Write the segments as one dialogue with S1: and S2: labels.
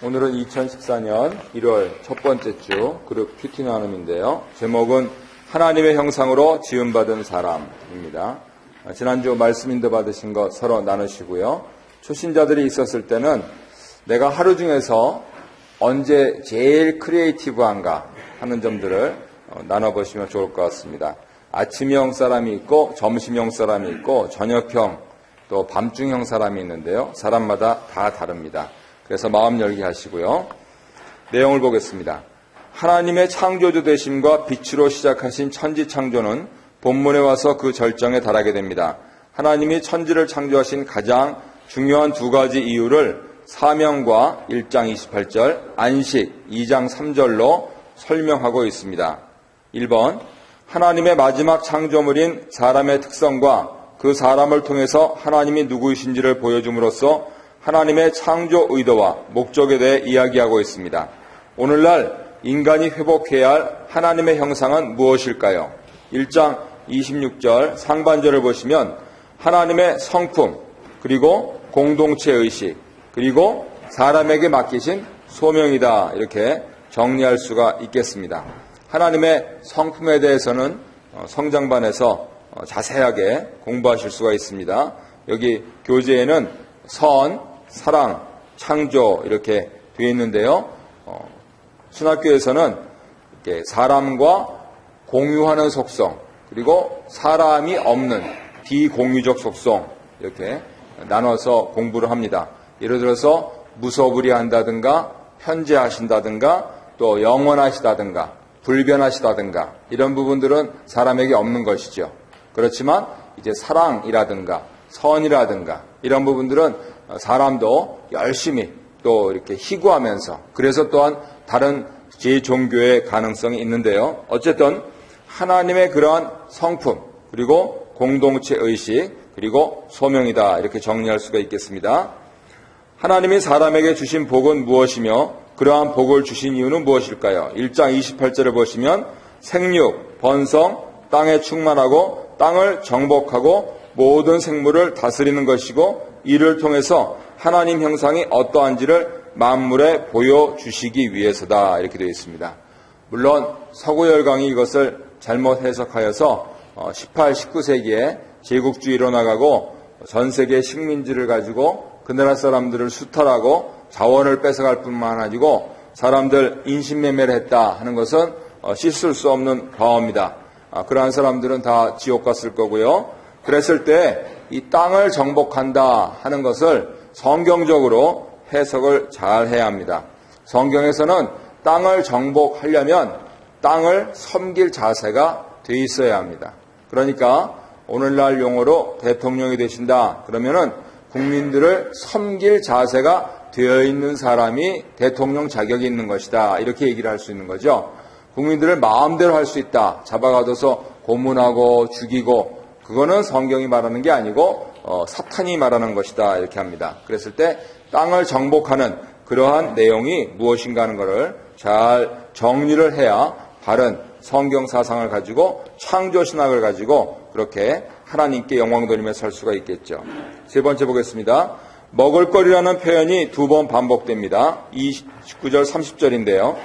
S1: 오늘은 2014년 1월 첫 번째 주 그룹 큐티 나눔인데요. 제목은 하나님의 형상으로 지음받은 사람입니다. 지난주 말씀 인도 받으신 것 서로 나누시고요. 초신자들이 있었을 때는 내가 하루 중에서 언제 제일 크리에이티브한가 하는 점들을 나눠보시면 좋을 것 같습니다. 아침형 사람이 있고 점심형 사람이 있고 저녁형 또 밤중형 사람이 있는데요. 사람마다 다 다릅니다. 그래서 마음 열게 하시고요. 내용을 보겠습니다. 하나님의 창조주 되심과 빛으로 시작하신 천지 창조는 본문에 와서 그 절정에 달하게 됩니다. 하나님이 천지를 창조하신 가장 중요한 두 가지 이유를 사명과 1장 28절, 안식 2장 3절로 설명하고 있습니다. 1번, 하나님의 마지막 창조물인 사람의 특성과 그 사람을 통해서 하나님이 누구이신지를 보여줌으로써 하나님의 창조 의도와 목적에 대해 이야기하고 있습니다. 오늘날 인간이 회복해야 할 하나님의 형상은 무엇일까요? 1장 26절 상반절을 보시면 하나님의 성품, 그리고 공동체 의식, 그리고 사람에게 맡기신 소명이다, 이렇게 정리할 수가 있겠습니다. 하나님의 성품에 대해서는 성장반에서 자세하게 공부하실 수가 있습니다. 여기 교재에는 선, 사랑, 창조 이렇게 되어 있는데요. 신학교에서는 이렇게 사람과 공유하는 속성, 그리고 사람이 없는 비공유적 속성 이렇게 나눠서 공부를 합니다. 예를 들어서 무소불위한다든가 편재하신다든가 또 영원하시다든가 불변하시다든가 이런 부분들은 사람에게 없는 것이죠. 그렇지만 이제 사랑이라든가 선이라든가 이런 부분들은 사람도 열심히 또 이렇게 희구하면서 그래서 또한 다른 제종교의 가능성이 있는데요. 어쨌든 하나님의 그러한 성품 그리고 공동체 의식 그리고 소명이다 이렇게 정리할 수가 있겠습니다. 하나님이 사람에게 주신 복은 무엇이며 그러한 복을 주신 이유는 무엇일까요? 1장 28절을 보시면 생육, 번성, 땅에 충만하고 땅을 정복하고 모든 생물을 다스리는 것이고 이를 통해서 하나님 형상이 어떠한지를 만물에 보여주시기 위해서다 이렇게 되어 있습니다. 물론 서구열강이 이것을 잘못 해석하여서 18, 19세기에 제국주의로 나가고 전 세계 식민지를 가지고 그 나라 사람들을 수탈하고 자원을 뺏어갈 뿐만 아니고 사람들 인신매매를 했다 하는 것은 씻을 수 없는 과오입니다. 그러한 사람들은 다 지옥 갔을 거고요. 그랬을 때 이 땅을 정복한다 하는 것을 성경적으로 해석을 잘 해야 합니다. 성경에서는 땅을 정복하려면 땅을 섬길 자세가 돼 있어야 합니다. 그러니까 오늘날 용어로 대통령이 되신다 그러면은 국민들을 섬길 자세가 되어 있는 사람이 대통령 자격이 있는 것이다 이렇게 얘기를 할 수 있는 거죠. 국민들을 마음대로 할 수 있다. 잡아가둬서 고문하고 죽이고 그거는 성경이 말하는 게 아니고 사탄이 말하는 것이다 이렇게 합니다. 그랬을 때 땅을 정복하는 그러한 내용이 무엇인가 하는 것을 잘 정리를 해야 바른 성경 사상을 가지고 창조 신학을 가지고 그렇게 하나님께 영광 돌리며 살 수가 있겠죠. 세 번째 보겠습니다. 먹을거리라는 표현이 두 번 반복됩니다. 29절 30절인데요.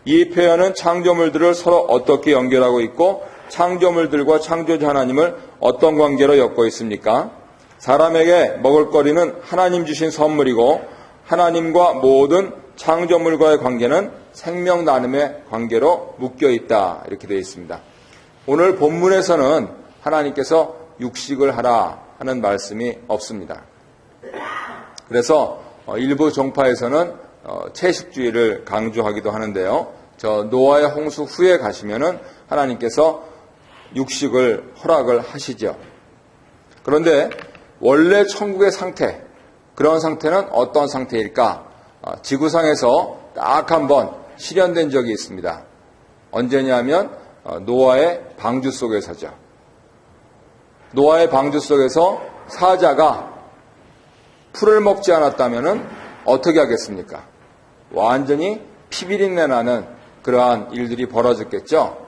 S1: 이 표현은 창조물들을 서로 어떻게 연결하고 있고 창조물들과 창조주 하나님을 어떤 관계로 엮고 있습니까? 사람에게 먹을거리는 하나님 주신 선물이고 하나님과 모든 창조물과의 관계는 생명 나눔의 관계로 묶여 있다 이렇게 되어 있습니다. 오늘 본문에서는 하나님께서 육식을 하라 하는 말씀이 없습니다. 그래서 일부 종파에서는 채식주의를 강조하기도 하는데요. 저 노아의 홍수 후에 가시면은 하나님께서 육식을 허락을 하시죠. 그런데 원래 천국의 상태, 그런 상태는 어떤 상태일까? 지구상에서 딱 한번 실현된 적이 있습니다. 언제냐면 노아의 방주 속에서죠. 노아의 방주 속에서 사자가 풀을 먹지 않았다면 어떻게 하겠습니까? 완전히 피비린내 나는 그러한 일들이 벌어졌겠죠.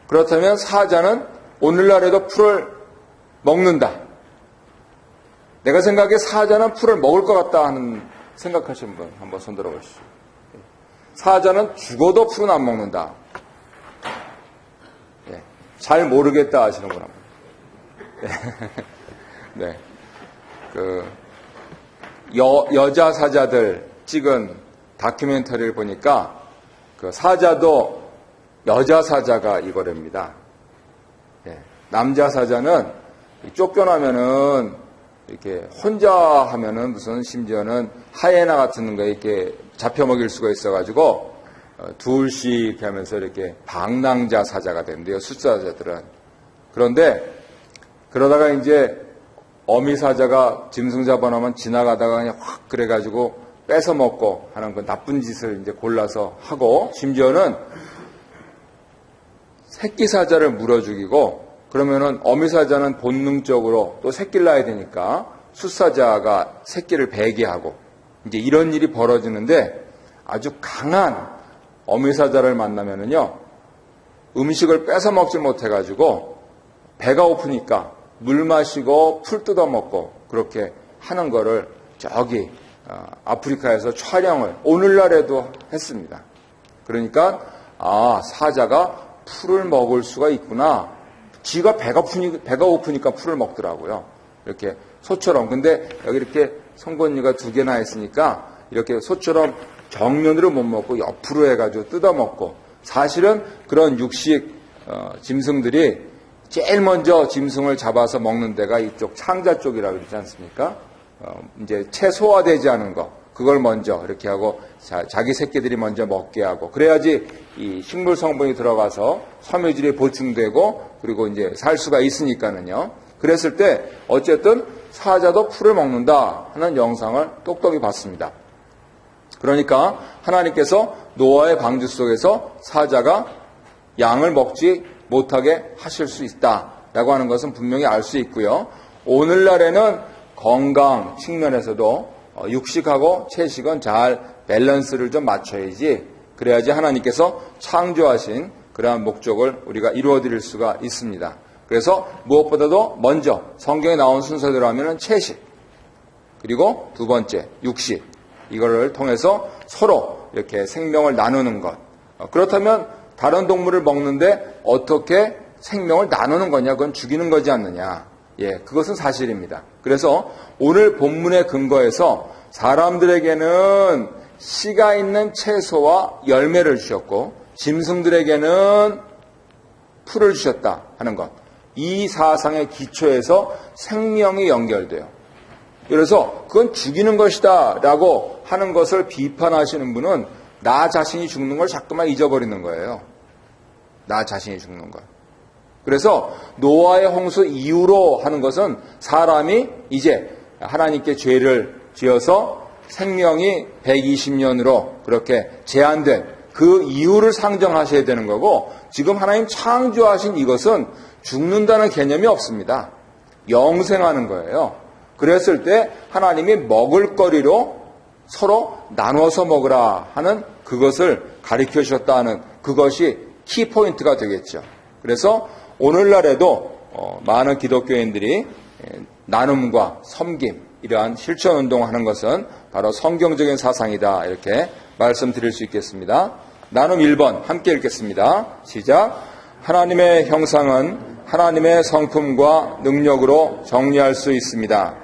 S1: 그렇다면 사자는 오늘날에도 풀을 먹는다. 내가 생각해 사자는 풀을 먹을 것 같다 하는 생각하시는 분 한번 손 들어보시죠. 사자는 죽어도 풀은 안 먹는다. 네, 잘 모르겠다 하시는구나. 네. 여자 사자들 찍은 다큐멘터리를 보니까 그 사자도 여자 사자가 이거랍니다. 예, 남자 사자는 쫓겨나면은 이렇게 혼자 하면은 무슨 심지어는 하이에나 같은 거에 이렇게 잡혀 먹일 수가 있어가지고 둘씩 이렇게 하면서 이렇게 방랑자 사자가 된대요. 숫사자들은. 그런데 그러다가 이제 어미 사자가 짐승 잡아놓으면 지나가다가 그냥 확 그래가지고 뺏어 먹고 하는 그 나쁜 짓을 이제 골라서 하고 심지어는 새끼 사자를 물어 죽이고 그러면은 어미 사자는 본능적으로 또 새끼를 낳아야 되니까 숫사자가 새끼를 배기하고 이제 이런 일이 벌어지는데 아주 강한 어미 사자를 만나면은요 음식을 뺏어 먹지 못해가지고 배가 고프니까 물 마시고 풀 뜯어 먹고 그렇게 하는 거를 저기 아프리카에서 촬영을 오늘날에도 했습니다. 그러니까 사자가 풀을 먹을 수가 있구나. 지가 배가 고프니까 풀을 먹더라고요. 이렇게 소처럼. 근데 여기 이렇게 송곳니가 2개나 있으니까 이렇게 소처럼 정면으로 못 먹고 옆으로 해가지고 뜯어 먹고 사실은 그런 육식 짐승들이 제일 먼저 짐승을 잡아서 먹는 데가 이쪽 창자 쪽이라고 그러지 않습니까? 이제 채소화되지 않은 거, 그걸 먼저 이렇게 하고 자기 새끼들이 먼저 먹게 하고 그래야지 이 식물 성분이 들어가서 섬유질이 보충되고 그리고 이제 살 수가 있으니까는요. 그랬을 때 어쨌든 사자도 풀을 먹는다 하는 영상을 똑똑히 봤습니다. 그러니까 하나님께서 노아의 방주 속에서 사자가 양을 먹지 못하게 하실 수 있다라고 하는 것은 분명히 알 수 있고요. 오늘날에는 건강 측면에서도 육식하고 채식은 잘 밸런스를 좀 맞춰야지 그래야지 하나님께서 창조하신 그러한 목적을 우리가 이루어드릴 수가 있습니다. 그래서 무엇보다도 먼저 성경에 나온 순서대로 하면은 채식 그리고 두 번째 육식 이거를 통해서 서로 이렇게 생명을 나누는 것 그렇다면 다른 동물을 먹는데 어떻게 생명을 나누는 거냐? 그건 죽이는 거지 않느냐? 예, 그것은 사실입니다. 그래서 오늘 본문의 근거에서 사람들에게는 씨가 있는 채소와 열매를 주셨고 짐승들에게는 풀을 주셨다 하는 것. 이 사상의 기초에서 생명이 연결돼요. 그래서 그건 죽이는 것이다 라고 하는 것을 비판하시는 분은 나 자신이 죽는 걸 자꾸만 잊어버리는 거예요. 나 자신이 죽는 걸. 그래서 노아의 홍수 이후로 하는 것은 사람이 이제 하나님께 죄를 지어서 생명이 120년으로 그렇게 제한된 그 이유를 상정하셔야 되는 거고 지금 하나님 창조하신 이것은 죽는다는 개념이 없습니다. 영생하는 거예요. 그랬을 때 하나님이 먹을거리로 서로 나눠서 먹으라 하는 그것을 가르쳐 주셨다는 그것이 키포인트가 되겠죠. 그래서 오늘날에도 많은 기독교인들이 나눔과 섬김 이러한 실천운동을 하는 것은 바로 성경적인 사상이다 이렇게 말씀드릴 수 있겠습니다. 나눔 1번 함께 읽겠습니다. 시작. 하나님의 형상은 하나님의 성품과 능력으로 정리할 수 있습니다.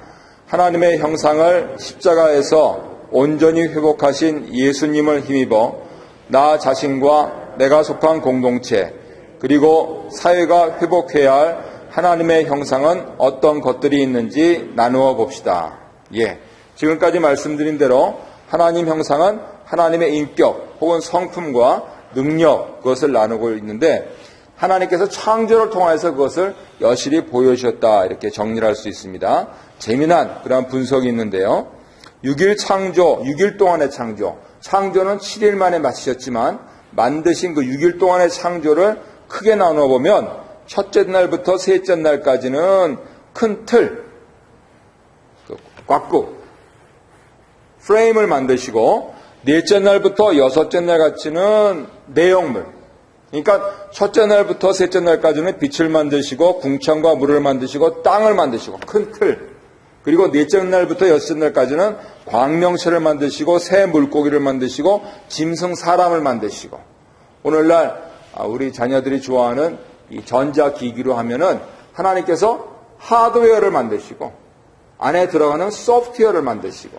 S1: 하나님의 형상을 십자가에서 온전히 회복하신 예수님을 힘입어 나 자신과 내가 속한 공동체 그리고 사회가 회복해야 할 하나님의 형상은 어떤 것들이 있는지 나누어 봅시다. 예, 지금까지 말씀드린 대로 하나님 형상은 하나님의 인격 혹은 성품과 능력 그것을 나누고 있는데 하나님께서 창조를 통해서 그것을 여실히 보여주셨다 이렇게 정리를 할 수 있습니다. 재미난 그런 분석이 있는데요. 6일 창조, 6일 동안의 창조. 창조는 7일 만에 마치셨지만 만드신 그 6일 동안의 창조를 크게 나눠보면 첫째 날부터 셋째 날까지는 큰 틀, 꽉구, 프레임을 만드시고 넷째 날부터 여섯째 날까지는 내용물. 그러니까 첫째 날부터 셋째 날까지는 빛을 만드시고 궁창과 물을 만드시고 땅을 만드시고 큰 틀. 그리고 넷째 날부터 여섯째 날까지는 광명체를 만드시고 새 물고기를 만드시고 짐승 사람을 만드시고, 오늘날 우리 자녀들이 좋아하는 이 전자기기로 하면은 하나님께서 하드웨어를 만드시고 안에 들어가는 소프트웨어를 만드시고,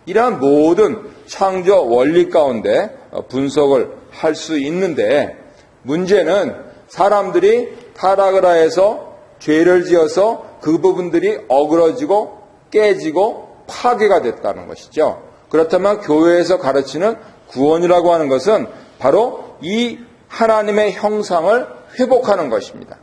S1: 이러한 모든 창조 원리 가운데 분석을 할 수 있는데, 문제는 사람들이 타락을 하여서 죄를 지어서 그 부분들이 어그러지고 깨지고 파괴가 됐다는 것이죠. 그렇다면 교회에서 가르치는 구원이라고 하는 것은 바로 이 하나님의 형상을 회복하는 것입니다.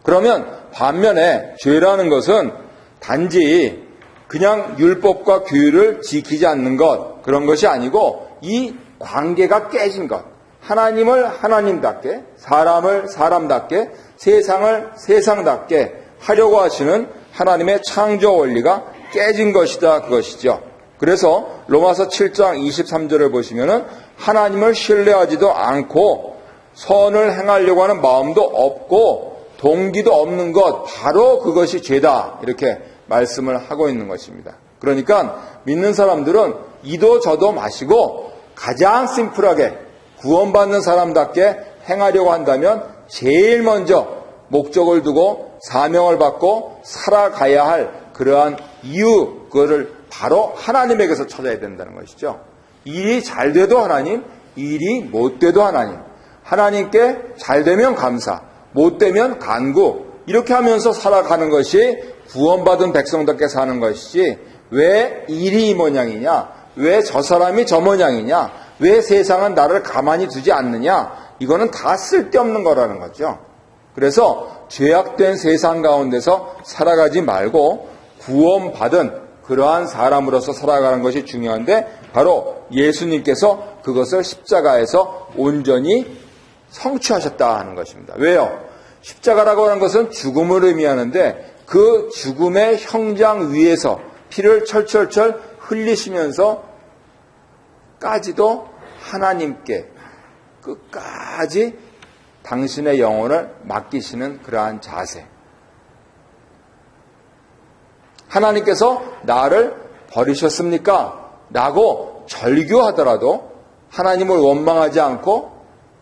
S1: 그러면 반면에 죄라는 것은 단지 그냥 율법과 규율을 지키지 않는 것, 그런 것이 아니고 이 관계가 깨진 것, 하나님을 하나님답게, 사람을 사람답게, 세상을 세상답게 하려고 하시는 하나님의 창조 원리가 깨진 것이다, 그것이죠. 그래서 로마서 7장 23절을 보시면은 하나님을 신뢰하지도 않고 선을 행하려고 하는 마음도 없고 동기도 없는 것, 바로 그것이 죄다, 이렇게 말씀을 하고 있는 것입니다. 그러니까 믿는 사람들은 이도 저도 마시고 가장 심플하게 구원받는 사람답게 행하려고 한다면 제일 먼저 목적을 두고 사명을 받고 살아가야 할 그러한 이유, 그거를 바로 하나님에게서 찾아야 된다는 것이죠. 일이 잘 돼도 하나님, 일이 못 돼도 하나님. 하나님께 잘 되면 감사, 못 되면 간구, 이렇게 하면서 살아가는 것이 구원받은 백성답게 사는 것이지, 왜 일이 이 모양이냐, 왜 저 사람이 저 모양이냐, 왜 세상은 나를 가만히 두지 않느냐, 이거는 다 쓸데없는 거라는 거죠. 그래서 죄악된 세상 가운데서 살아가지 말고 구원받은 그러한 사람으로서 살아가는 것이 중요한데, 바로 예수님께서 그것을 십자가에서 온전히 성취하셨다 하는 것입니다. 왜요? 십자가라고 하는 것은 죽음을 의미하는데, 그 죽음의 형장 위에서 피를 철철철 흘리시면서 까지도 하나님께 끝까지 당신의 영혼을 맡기시는 그러한 자세. 하나님께서 나를 버리셨습니까? 라고 절규하더라도 하나님을 원망하지 않고,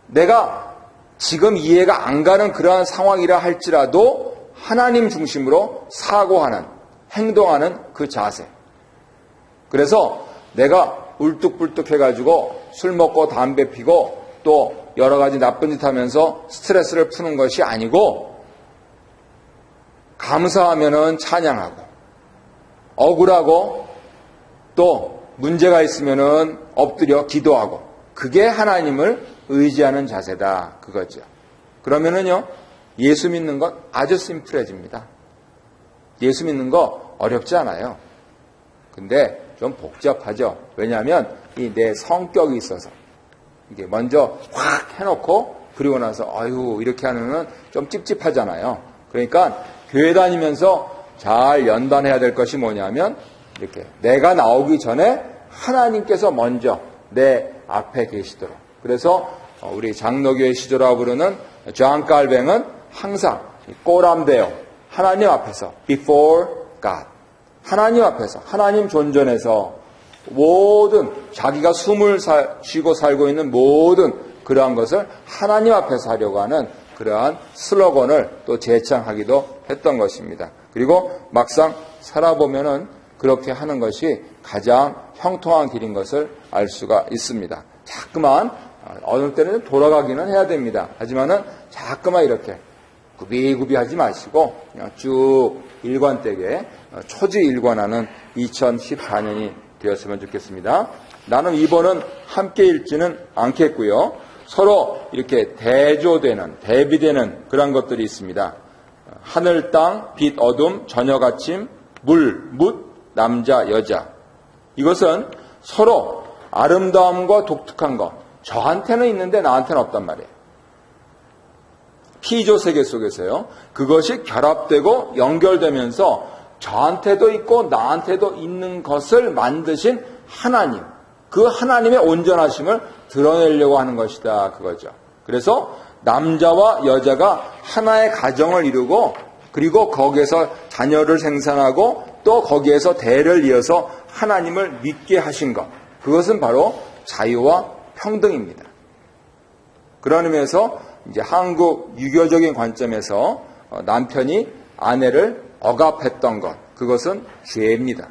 S1: 내가 지금 이해가 안 가는 그러한 상황이라 할지라도 하나님 중심으로 사고하는, 행동하는 그 자세. 그래서 내가 울뚝불뚝 해가지고 술 먹고 담배 피고 또 여러 가지 나쁜 짓 하면서 스트레스를 푸는 것이 아니고, 감사하면은 찬양하고, 억울하고 또 문제가 있으면은 엎드려 기도하고, 그게 하나님을 의지하는 자세다, 그거죠. 그러면은요, 예수 믿는 것 아주 심플해집니다. 예수 믿는 거 어렵지 않아요. 근데 좀 복잡하죠. 왜냐하면 이 내 성격이 있어서 이게 먼저 확 해놓고 그리고 나서 아유 이렇게 하면은 좀 찝찝하잖아요. 그러니까 교회 다니면서 잘 연단해야 될 것이 뭐냐면, 이렇게 내가 나오기 전에 하나님께서 먼저 내 앞에 계시도록. 그래서 우리 장로교회 시조라고 부르는 존 칼뱅은 항상 꼬람대요, 하나님 앞에서 before God, 하나님 앞에서, 하나님 존전에서 모든 자기가 숨을 쉬고 살고 있는 모든 그러한 것을 하나님 앞에서 하려고 하는 그러한 슬로건을 또 제창하기도 했던 것입니다. 그리고 막상 살아보면은 그렇게 하는 것이 가장 형통한 길인 것을 알 수가 있습니다. 자꾸만 어느 때는 돌아가기는 해야 됩니다. 하지만은 자꾸만 이렇게 구비구비하지 마시고 그냥 쭉 일관되게 초지일관하는 2014년이 되었으면 좋겠습니다. 나는 이번은 함께 읽지는 않겠고요. 서로 이렇게 대조되는, 대비되는 그런 것들이 있습니다. 하늘, 땅, 빛, 어둠, 저녁, 아침, 물, 묻, 남자, 여자. 이것은 서로 아름다움과 독특한 것, 저한테는 있는데 나한테는 없단 말이에요. 피조 세계 속에서요, 그것이 결합되고 연결되면서 저한테도 있고 나한테도 있는 것을 만드신 하나님, 그 하나님의 온전하심을 드러내려고 하는 것이다, 그거죠. 그래서 남자와 여자가 하나의 가정을 이루고 그리고 거기에서 자녀를 생산하고 또 거기에서 대를 이어서 하나님을 믿게 하신 것. 그것은 바로 자유와 평등입니다. 그런 의미에서 이제 한국 유교적인 관점에서 남편이 아내를 억압했던 것, 그것은 죄입니다.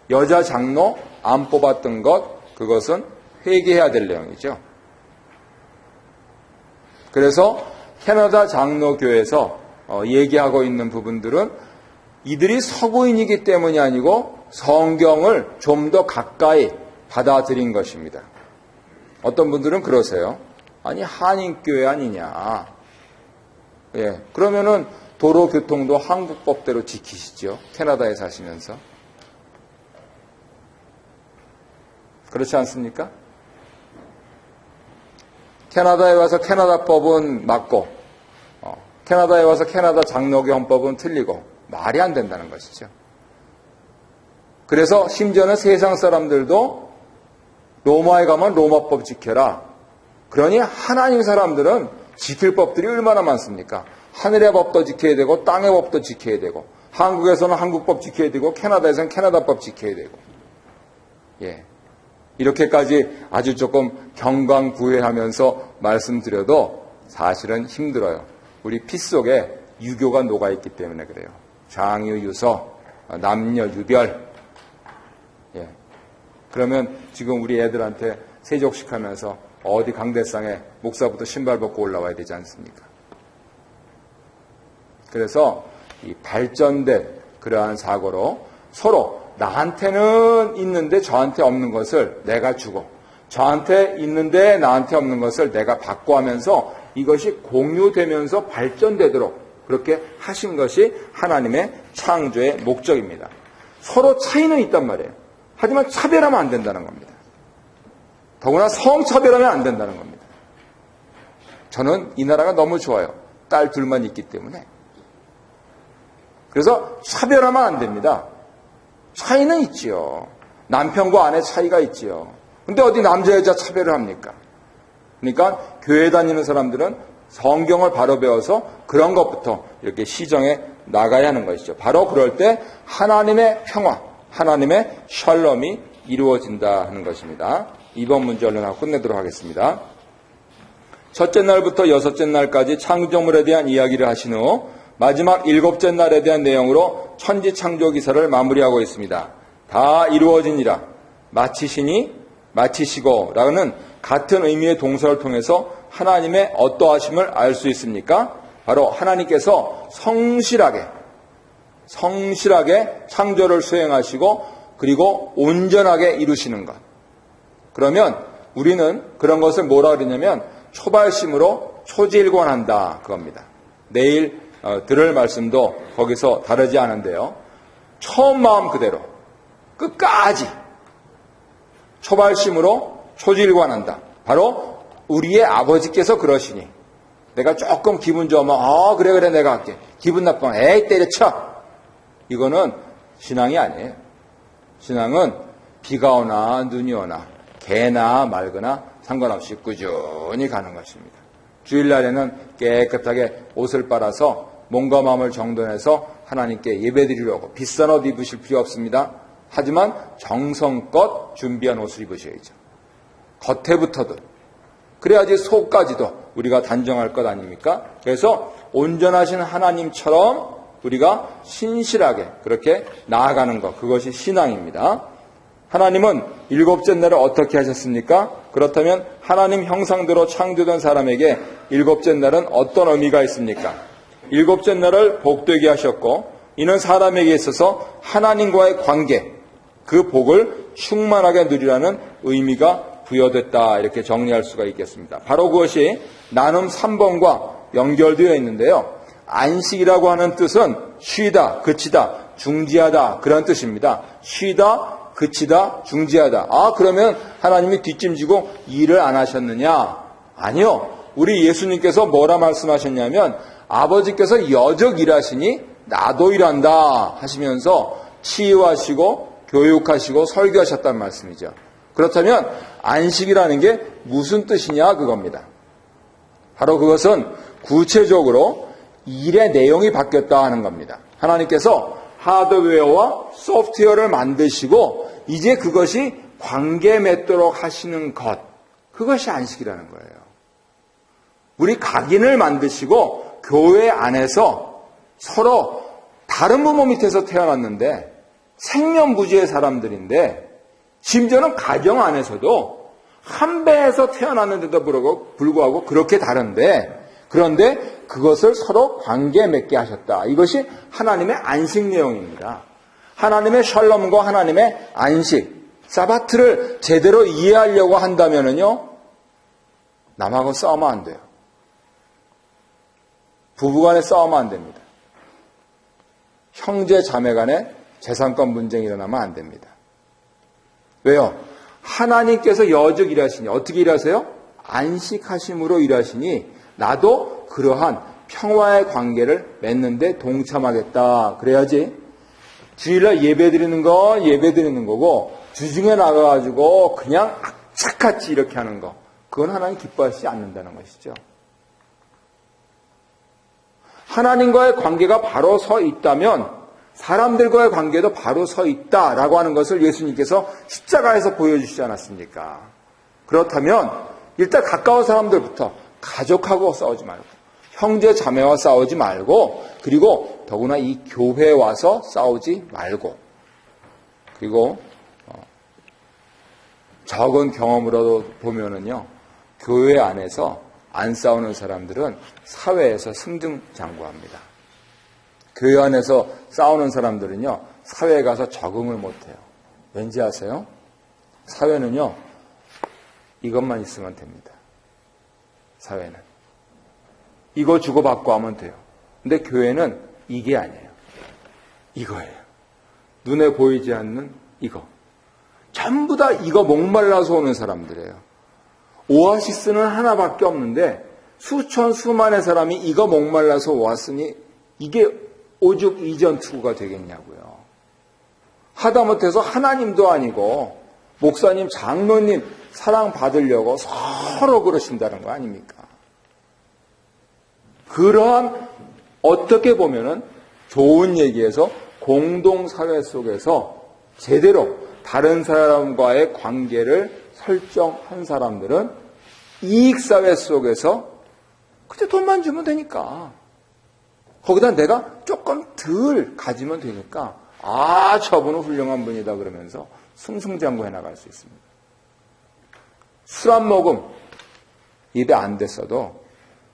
S1: 여자 장로 안 뽑았던 것, 그것은 회개해야 될 내용이죠. 그래서 캐나다 장로교에서 얘기하고 있는 부분들은 이들이 서구인이기 때문이 아니고 성경을 좀 더 가까이 받아들인 것입니다. 어떤 분들은 그러세요. 아니 한인교회 아니냐. 예, 그러면은 도로교통도 한국 법대로 지키시죠. 캐나다에 사시면서. 그렇지 않습니까? 캐나다에 와서 캐나다 법은 맞고 캐나다에 와서 캐나다 장로교 헌법은 틀리고 말이 안 된다는 것이죠. 그래서 심지어는 세상 사람들도 로마에 가면 로마법 지켜라. 그러니 하나님 사람들은 지킬 법들이 얼마나 많습니까? 하늘의 법도 지켜야 되고 땅의 법도 지켜야 되고 한국에서는 한국법 지켜야 되고 캐나다에서는 캐나다법 지켜야 되고 예. 이렇게까지 아주 조금 경강구애하면서 말씀드려도 사실은 힘들어요. 우리 피 속에 유교가 녹아있기 때문에 그래요. 장유유서, 남녀 유별. 예. 그러면 지금 우리 애들한테 세족식 하면서 어디 강대상에 목사부터 신발 벗고 올라와야 되지 않습니까? 그래서 이 발전된 그러한 사고로 서로 나한테는 있는데 저한테 없는 것을 내가 주고 저한테 있는데 나한테 없는 것을 내가 받고 하면서 이것이 공유되면서 발전되도록 그렇게 하신 것이 하나님의 창조의 목적입니다. 서로 차이는 있단 말이에요. 하지만 차별하면 안 된다는 겁니다. 더구나 성차별하면 안 된다는 겁니다. 저는 이 나라가 너무 좋아요. 딸 둘만 있기 때문에. 그래서 차별하면 안 됩니다. 차이는 있지요. 남편과 아내 차이가 있지요. 근데 어디 남자 여자 차별을 합니까? 그러니까 교회 다니는 사람들은 성경을 바로 배워서 그런 것부터 이렇게 시정해 나가야 하는 것이죠. 바로 그럴 때 하나님의 평화, 하나님의 샬롬이 이루어진다 하는 것입니다. 이번 문제 얼른 하고 끝내도록 하겠습니다. 첫째 날부터 여섯째 날까지 창조물에 대한 이야기를 하신 후 마지막 일곱째 날에 대한 내용으로 천지창조 기사를 마무리하고 있습니다. 다 이루어지니라 마치시니 마치시고 라는 같은 의미의 동사를 통해서 하나님의 어떠하심을 알 수 있습니까? 바로 하나님께서 성실하게 창조를 수행하시고 그리고 온전하게 이루시는 것. 그러면 우리는 그런 것을 뭐라 그러냐면 초발심으로 초지일관한다 그겁니다. 내일 들을 말씀도 거기서 다르지 않은데요. 처음 마음 그대로 끝까지 초발심으로 초지일관한다. 바로 우리의 아버지께서 그러시니 내가 조금 기분 좋으면 그래 내가 할게. 기분 나쁘면 에이 때려쳐. 이거는 신앙이 아니에요. 신앙은 비가 오나 눈이 오나 개나 말거나 상관없이 꾸준히 가는 것입니다. 주일날에는 깨끗하게 옷을 빨아서 몸과 마음을 정돈해서 하나님께 예배드리려고 비싼 옷 입으실 필요 없습니다. 하지만 정성껏 준비한 옷을 입으셔야죠. 겉에부터도. 그래야지 속까지도 우리가 단정할 것 아닙니까? 그래서 온전하신 하나님처럼 우리가 신실하게 그렇게 나아가는 것, 그것이 신앙입니다. 하나님은 일곱째 날을 어떻게 하셨습니까? 그렇다면 하나님 형상대로 창조된 사람에게 일곱째 날은 어떤 의미가 있습니까? 일곱째 날을 복되게 하셨고 이는 사람에게 있어서 하나님과의 관계, 그 복을 충만하게 누리라는 의미가 부여됐다 이렇게 정리할 수가 있겠습니다. 바로 그것이 나눔 3번과 연결되어 있는데요. 안식이라고 하는 뜻은 쉬다, 그치다, 중지하다 그런 뜻입니다. 쉬다, 그치다, 중지하다. 그러면 하나님이 뒷짐지고 일을 안 하셨느냐? 아니요. 우리 예수님께서 뭐라 말씀하셨냐면 아버지께서 여적 일하시니 나도 일한다 하시면서 치유하시고 교육하시고 설교하셨단 말씀이죠. 그렇다면 안식이라는 게 무슨 뜻이냐 그겁니다. 바로 그것은 구체적으로 일의 내용이 바뀌었다 하는 겁니다. 하나님께서 하드웨어와 소프트웨어를 만드시고 이제 그것이 관계 맺도록 하시는 것, 그것이 안식이라는 거예요. 우리 각인을 만드시고 교회 안에서 서로 다른 부모 밑에서 태어났는데 생면부지의 사람들인데 심지어는 가정 안에서도 한 배에서 태어났는데도 불구하고 그렇게 다른데 그런데 그것을 서로 관계 맺게 하셨다. 이것이 하나님의 안식 내용입니다. 하나님의 샬롬과 하나님의 안식, 사바트를 제대로 이해하려고 한다면요, 남하고 싸우면 안 돼요. 부부간에 싸우면 안 됩니다. 형제 자매 간에 재산권 분쟁이 일어나면 안 됩니다. 왜요? 하나님께서 여즉 일하시니 어떻게 일하세요? 안식하심으로 일하시니 나도 그러한 평화의 관계를 맺는데 동참하겠다. 그래야지 주일날 예배드리는 거 예배드리는 거고 주중에 나가가지고 그냥 악착같이 이렇게 하는 거, 그건 하나님 기뻐하시지 않는다는 것이죠. 하나님과의 관계가 바로 서 있다면 사람들과의 관계도 바로 서 있다라고 하는 것을 예수님께서 십자가에서 보여주시지 않았습니까? 그렇다면 일단 가까운 사람들부터 가족하고 싸우지 말고 형제 자매와 싸우지 말고 그리고 더구나 이 교회에 와서 싸우지 말고 그리고 적은 경험으로도 보면은요, 교회 안에서 안 싸우는 사람들은 사회에서 승승장구합니다. 교회 안에서 싸우는 사람들은요, 사회에 가서 적응을 못해요. 왠지 아세요? 사회는요, 이것만 있으면 됩니다. 사회는. 이거 주고받고 하면 돼요. 근데 교회는 이게 아니에요. 이거예요. 눈에 보이지 않는 이거. 전부 다 이거 목말라서 오는 사람들이에요. 오아시스는 하나밖에 없는데 수천 수만의 사람이 이거 목말라서 왔으니 이게 오죽 이전 투구가 되겠냐고요. 하다못해서 하나님도 아니고 목사님, 장로님 사랑받으려고 서로 그러신다는 거 아닙니까? 그러한 어떻게 보면은 좋은 얘기에서 공동사회 속에서 제대로 다른 사람과의 관계를 설정한 사람들은 이익사회 속에서 그저 돈만 주면 되니까 거기다 내가 조금 덜 가지면 되니까 저분은 훌륭한 분이다 그러면서 승승장구해 나갈 수 있습니다. 술 한 모금 입에 안 댔어도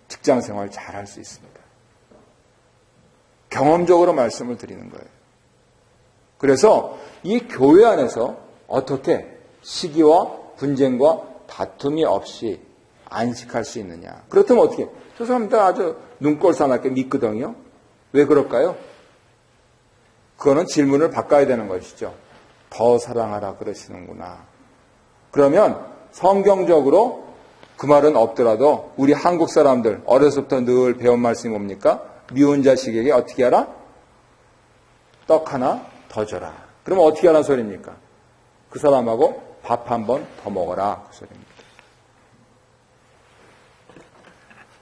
S1: 직장생활 잘할 수 있습니다. 경험적으로 말씀을 드리는 거예요. 그래서 이 교회 안에서 어떻게 시기와 분쟁과 다툼이 없이 안식할 수 있느냐. 그렇다면 어떻게? 저 사람들 아주 눈꼴 사납게 믿거든요. 왜 그럴까요? 그거는 질문을 바꿔야 되는 것이죠. 더 사랑하라 그러시는구나. 그러면 성경적으로 그 말은 없더라도 우리 한국 사람들 어려서부터 늘 배운 말씀이 뭡니까? 미운 자식에게 어떻게 하라? 떡 하나 더 줘라. 그러면 어떻게 하라는 소리입니까? 그 사람하고 밥 한 번 더 먹어라. 그 소리입니다.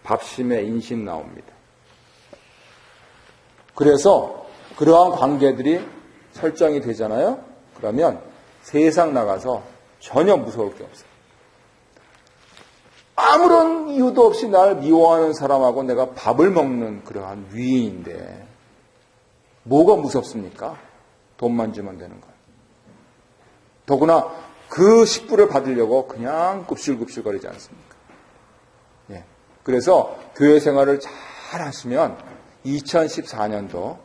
S1: 밥심에 인심 나옵니다. 그래서 그러한 관계들이 설정이 되잖아요. 그러면 세상 나가서 전혀 무서울 게 없어요. 아무런 이유도 없이 날 미워하는 사람하고 내가 밥을 먹는 그러한 위인인데 뭐가 무섭습니까? 돈만 주면 되는 거예요. 더구나 그 식부를 받으려고 그냥 굽실굽실거리지 않습니까? 예. 그래서 교회 생활을 잘 하시면 2014년도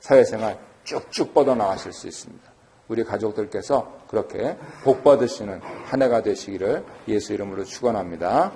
S1: 사회생활 쭉쭉 뻗어나가실 수 있습니다. 우리 가족들께서 그렇게 복 받으시는 한 해가 되시기를 예수 이름으로 축원합니다.